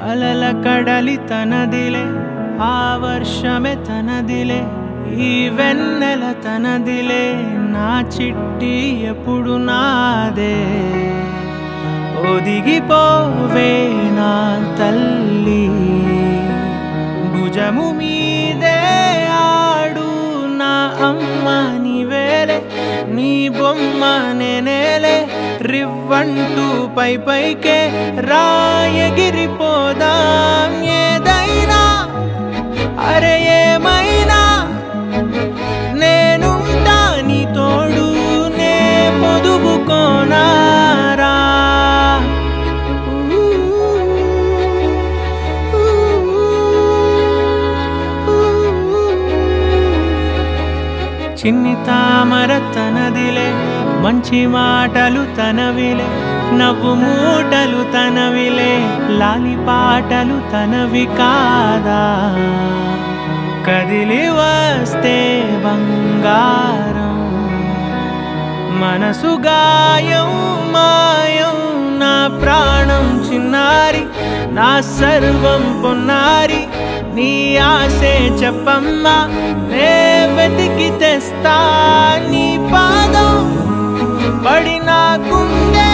అలల కడలి తనదిలే, ఆ వర్షమే తనదిలే, ఈ వెన్నెల తనదిలే, నా చిట్టి ఎప్పుడు నాదే. ఒదిగిపోవే నా తల్లి, భుజము మీదే ఆడు నా అమ్మ నీవేలే, నీ బొమ్మ నేనేలే, రివ్వంటూ పై పైకే రాయగిరిపోదాం. ఏదైనా అరే ఏమైనా నేనుంటా నీ తోడు, నే పొదువుకోనారా. చిన్ని తామర తనదిలే, మంచి మాటలు తనవిలే, నవ్వు మూటలు తనవిలే, లాలి పాటలు తనవి కాదా. కదిలి వస్తే బంగారం, మనసు గాయం మాయం, నా ప్రాణం చిన్నారి, నా సర్వం పొన్నారి, నీ ఆశే చెప్పమ్మా, నే వెతికి తెస్తా నీ పాదం పడిన గుండె